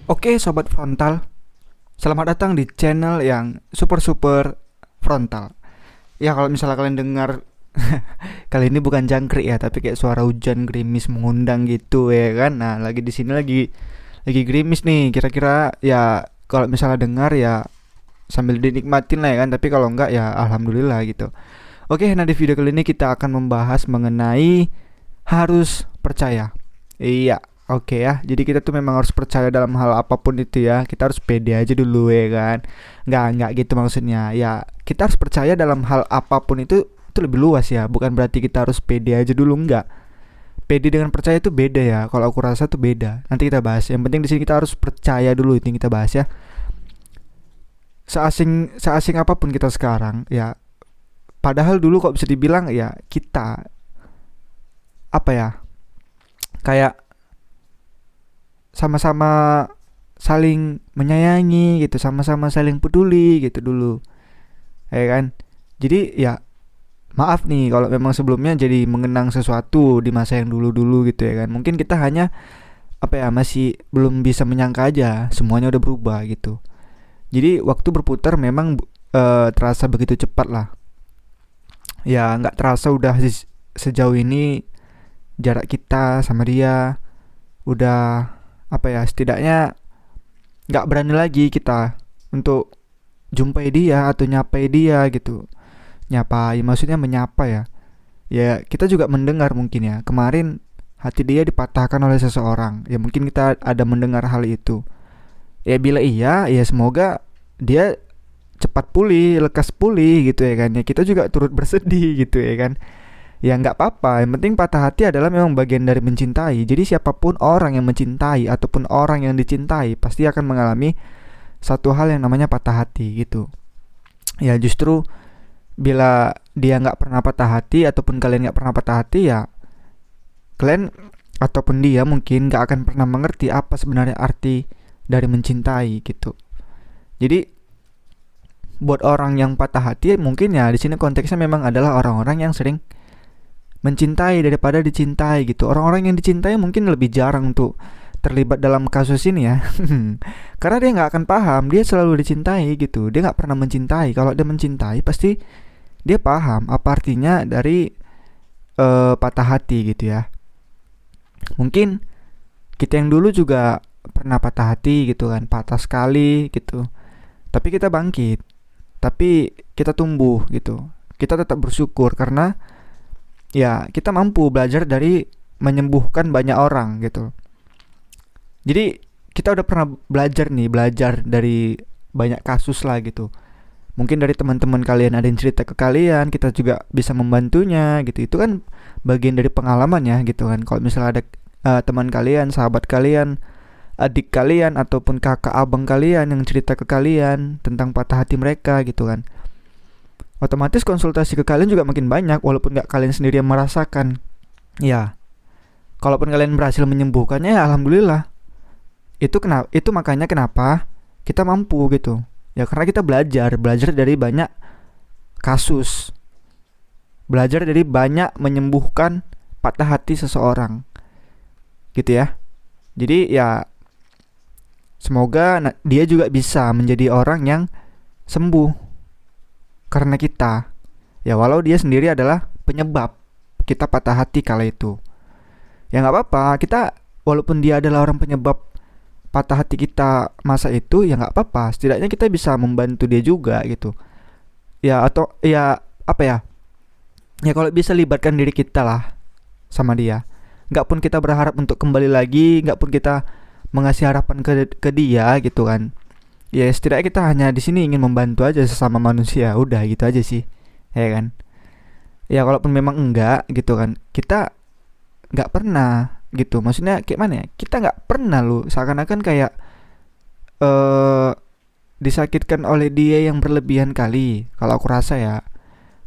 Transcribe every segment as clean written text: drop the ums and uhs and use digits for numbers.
Oke sobat frontal, selamat datang di channel yang super frontal. Ya kalau misalnya kalian dengar kali ini bukan jangkrik ya, tapi kayak suara hujan gerimis mengundang gitu ya kan. Nah, lagi di sini lagi gerimis nih. Kira-kira ya kalau misalnya dengar ya sambil dinikmatin lah ya kan, tapi kalau enggak ya alhamdulillah gitu. Oke, nah di video kali ini kita akan membahas mengenai harus percaya. Iya, oke ya. Jadi kita tuh memang harus percaya dalam hal apapun itu ya. Kita harus pede aja dulu ya kan. Nggak gitu maksudnya. Ya, kita harus percaya dalam hal apapun itu lebih luas ya. Bukan berarti kita harus pede aja dulu, enggak. Pede dengan percaya itu beda ya. Kalau aku rasa tuh beda. Nanti kita bahas. Yang penting di sini kita harus percaya dulu, itu yang kita bahas ya. Seasing apapun kita sekarang ya. Padahal dulu kok bisa dibilang ya kita apa ya? Kayak sama-sama saling menyayangi gitu, sama-sama saling peduli gitu dulu, ya kan? Jadi ya maaf nih kalau memang sebelumnya jadi mengenang sesuatu di masa yang dulu-dulu gitu ya kan. Mungkin kita hanya apa ya masih belum bisa menyangka aja semuanya udah berubah gitu. Jadi waktu berputar memang terasa begitu cepat lah. Ya nggak terasa udah sejauh ini jarak kita sama dia udah apa ya setidaknya nggak berani lagi kita untuk jumpai dia atau nyapai dia gitu. Nyapai maksudnya menyapa ya. Ya kita juga mendengar mungkin ya kemarin hati dia dipatahkan oleh seseorang. Ya mungkin kita ada mendengar hal itu. Ya bila iya ya semoga dia cepat pulih, lekas pulih gitu ya kan. Ya kita juga turut bersedih gitu ya kan. Ya nggak apa-apa, yang penting patah hati adalah memang bagian dari mencintai. Jadi siapapun orang yang mencintai ataupun orang yang dicintai pasti akan mengalami satu hal yang namanya patah hati gitu. Ya justru bila dia nggak pernah patah hati ataupun kalian nggak pernah patah hati ya kalian ataupun dia mungkin nggak akan pernah mengerti apa sebenarnya arti dari mencintai gitu. Jadi buat orang yang patah hati mungkin ya di sini konteksnya memang adalah orang-orang yang sering mencintai daripada dicintai gitu. Orang-orang yang dicintai mungkin lebih jarang untuk terlibat dalam kasus ini ya. Karena dia nggak akan paham, dia selalu dicintai gitu. Dia nggak pernah mencintai. Kalau dia mencintai pasti dia paham apa artinya dari patah hati gitu ya. Mungkin kita yang dulu juga pernah patah hati gitu kan, patah sekali gitu. Tapi kita bangkit, tapi kita tumbuh gitu. Kita tetap bersyukur karena ya kita mampu belajar dari menyembuhkan banyak orang gitu. Jadi kita udah pernah belajar dari banyak kasus lah gitu. Mungkin dari teman-teman kalian ada yang cerita ke kalian, kita juga bisa membantunya gitu. Itu kan bagian dari pengalaman ya gitu kan. Kalau misalnya ada teman kalian, sahabat kalian, adik kalian ataupun kakak abang kalian yang cerita ke kalian tentang patah hati mereka gitu kan, otomatis konsultasi ke kalian juga makin banyak walaupun nggak kalian sendiri yang merasakan. Ya, kalaupun kalian berhasil menyembuhkannya ya alhamdulillah. Itu makanya kenapa kita mampu gitu. Ya karena kita belajar dari banyak kasus. Belajar dari banyak menyembuhkan patah hati seseorang. Gitu ya. Jadi ya semoga dia juga bisa menjadi orang yang sembuh karena kita. Ya walau dia sendiri adalah penyebab kita patah hati kala itu. Ya nggak apa-apa, kita walaupun dia adalah orang penyebab patah hati kita masa itu ya nggak apa-apa. Setidaknya kita bisa membantu dia juga gitu. Ya atau ya apa ya? Ya kalau bisa libatkan diri kita lah sama dia. Nggak pun kita berharap untuk kembali lagi, nggak pun kita mengasih harapan ke dia gitu kan. Ya setidaknya kita hanya di sini ingin membantu aja sesama manusia, udah gitu aja sih, ya kan. Ya kalaupun memang enggak gitu kan, kita nggak pernah gitu, maksudnya kayak mana ya, kita nggak pernah lu seakan-akan kayak eh disakitkan oleh dia yang berlebihan kali, kalau aku rasa ya.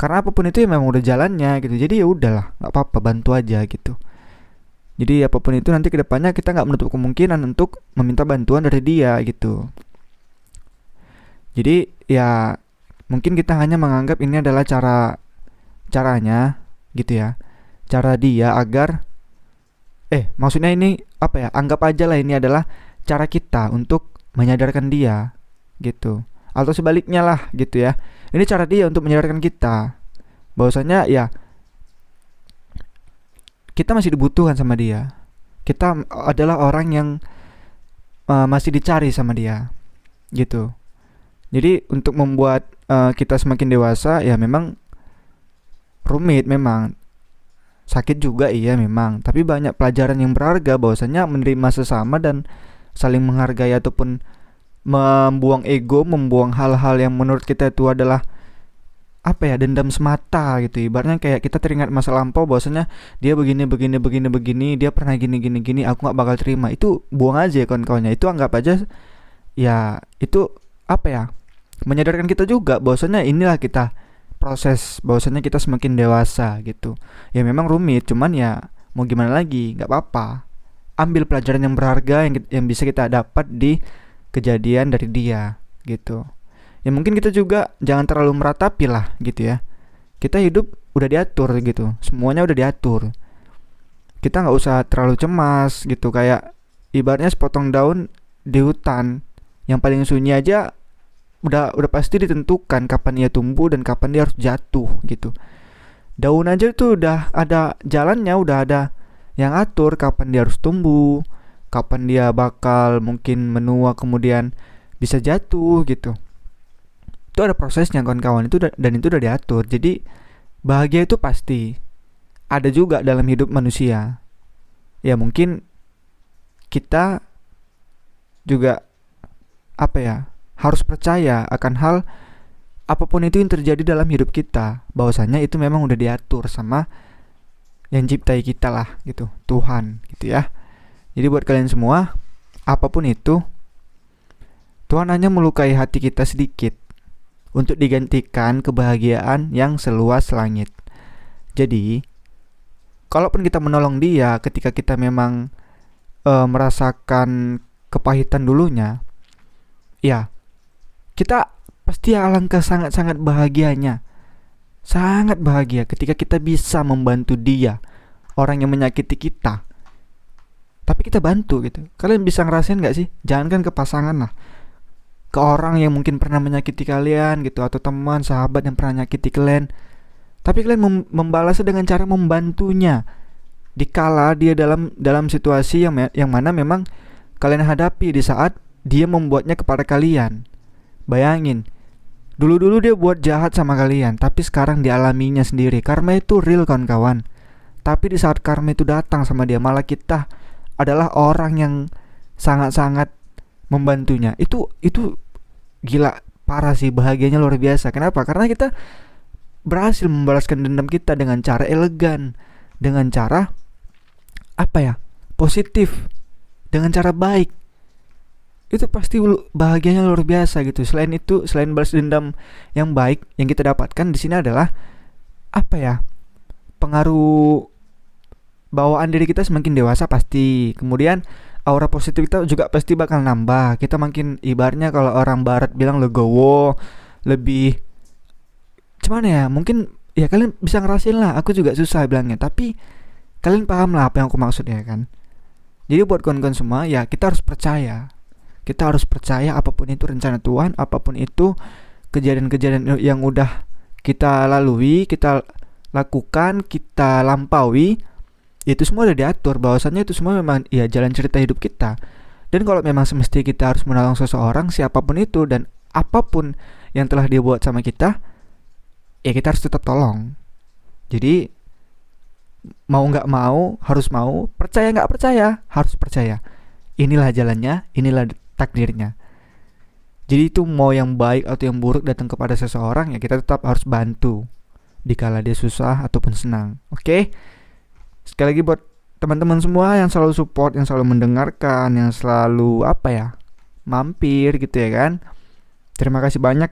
Karena apapun itu ya memang udah jalannya gitu, jadi ya udahlah nggak apa-apa, bantu aja gitu. Jadi apapun itu nanti kedepannya kita nggak menutup kemungkinan untuk meminta bantuan dari dia gitu. Jadi ya mungkin kita hanya menganggap ini adalah caranya gitu ya. Cara dia agar maksudnya ini apa ya? Anggap aja lah ini adalah cara kita untuk menyadarkan dia gitu, atau sebaliknya lah gitu ya. Ini cara dia untuk menyadarkan kita bahwasanya ya kita masih dibutuhkan sama dia. Kita adalah orang yang masih dicari sama dia gitu. Jadi untuk membuat kita semakin dewasa ya memang rumit, memang sakit juga iya memang, tapi banyak pelajaran yang berharga bahwasanya menerima sesama dan saling menghargai ataupun membuang ego, membuang hal-hal yang menurut kita itu adalah apa ya, dendam semata gitu. Ibaratnya kayak kita teringat masa lampau bahwasanya dia begini begini begini begini, dia pernah gini gini gini, aku nggak bakal terima. Itu buang aja kawan-kawannya. Itu anggap aja ya itu apa ya, menyadarkan kita juga bahwasanya inilah kita proses, bahwasanya kita semakin dewasa gitu. Ya memang rumit, cuman ya mau gimana lagi, nggak apa-apa. Ambil pelajaran yang berharga yang bisa kita dapat di kejadian dari dia gitu. Ya mungkin kita juga jangan terlalu meratapi lah gitu ya. Kita hidup udah diatur gitu, semuanya udah diatur. Kita nggak usah terlalu cemas gitu, kayak ibaratnya sepotong daun di hutan yang paling sunyi aja udah pasti ditentukan kapan ia tumbuh dan kapan dia harus jatuh gitu. Daun aja tuh udah ada jalannya, udah ada yang atur kapan dia harus tumbuh, kapan dia bakal mungkin menua kemudian bisa jatuh gitu. Itu ada prosesnya kawan-kawan, itu dan itu udah diatur. Jadi bahagia itu pasti ada juga dalam hidup manusia. Ya mungkin kita juga apa ya, harus percaya akan hal apapun itu yang terjadi dalam hidup kita, bahwasanya itu memang udah diatur sama yang ciptai kita lah gitu, Tuhan gitu ya. Jadi buat kalian semua, apapun itu, Tuhan hanya melukai hati kita sedikit untuk digantikan kebahagiaan yang seluas langit. Jadi, kalaupun kita menolong dia ketika kita memang merasakan kepahitan dulunya, ya kita pasti alangkah sangat-sangat bahagianya, sangat bahagia ketika kita bisa membantu dia, orang yang menyakiti kita, tapi kita bantu gitu. Kalian bisa ngerasain gak sih? Jangankan ke pasangan lah, ke orang yang mungkin pernah menyakiti kalian gitu, atau teman, sahabat yang pernah nyakiti kalian, tapi kalian membalasnya dengan cara membantunya dikala dia dalam situasi yang mana memang kalian hadapi di saat dia membuatnya kepada kalian. Bayangin, dulu dia buat jahat sama kalian, tapi sekarang dialaminya sendiri. Karma itu real kawan-kawan. Tapi di saat karma itu datang sama dia, malah kita adalah orang yang sangat-sangat membantunya. Itu gila, parah sih, bahagianya luar biasa. Kenapa? Karena kita berhasil membalaskan dendam kita dengan cara elegan, dengan cara apa ya, positif, dengan cara baik. Itu pasti bahagianya luar biasa gitu. Selain itu, selain balas dendam yang baik yang kita dapatkan di sini adalah apa ya, pengaruh bawaan diri kita semakin dewasa pasti. Kemudian aura positif kita juga pasti bakal nambah. Kita makin, ibaratnya kalau orang barat bilang legowo, lebih cuman ya, mungkin ya kalian bisa ngerasain lah. Aku juga susah bilangnya, tapi kalian paham lah apa yang aku maksud ya kan. Jadi buat kawan-kawan semua, ya kita harus percaya. Kita harus percaya apapun itu rencana Tuhan, apapun itu kejadian-kejadian yang udah kita lalui, kita lakukan, kita lampaui, itu semua udah diatur, bahwasannya itu semua memang ya jalan cerita hidup kita. Dan kalau memang semesti kita harus menolong seseorang, siapapun itu dan apapun yang telah dia buat sama kita, ya kita harus tetap tolong. Jadi mau gak mau, harus mau, percaya gak percaya, harus percaya. Inilah jalannya, inilah takdirnya. Jadi itu mau yang baik atau yang buruk datang kepada seseorang, ya kita tetap harus bantu dikala dia susah ataupun senang. Oke? Sekali lagi buat teman-teman semua yang selalu support, yang selalu mendengarkan, yang selalu apa ya, mampir gitu ya kan. Terima kasih banyak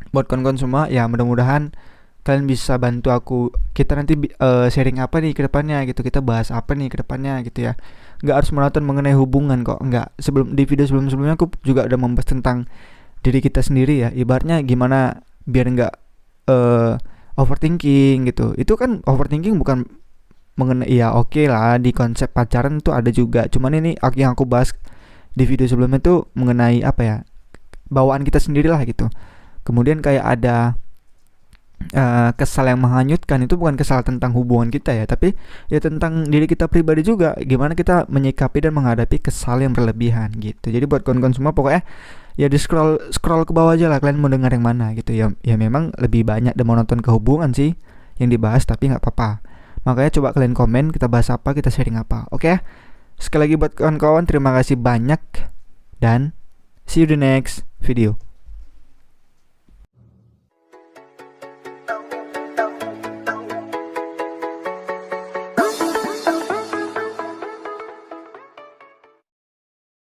buat kawan-kawan semua. Ya mudah-mudahan kalian bisa bantu aku. Kita nanti sharing apa nih ke depannya gitu. Kita bahas apa nih ke depannya gitu ya. Gak harus menonton mengenai hubungan kok. Enggak. Di video sebelum-sebelumnya aku juga udah membahas tentang diri kita sendiri ya. Ibaratnya gimana biar gak overthinking gitu. Itu kan overthinking bukan mengenai, ya oke lah di konsep pacaran itu ada juga. Cuman ini yang aku bahas di video sebelumnya tuh mengenai apa ya, bawaan kita sendiri lah gitu. Kemudian kayak ada kesal yang menghanyutkan, itu bukan kesal tentang hubungan kita ya, tapi ya tentang diri kita pribadi juga, gimana kita menyikapi dan menghadapi kesal yang berlebihan gitu. Jadi buat kawan-kawan semua pokoknya ya di scroll scroll ke bawah aja lah, kalian mau dengar yang mana gitu ya. Ya memang lebih banyak dan monoton ke hubungan sih yang dibahas, tapi nggak apa-apa. Makanya coba kalian komen, kita bahas apa, kita sharing apa. Oke ya. Sekali lagi buat kawan-kawan, terima kasih banyak dan see you the next video.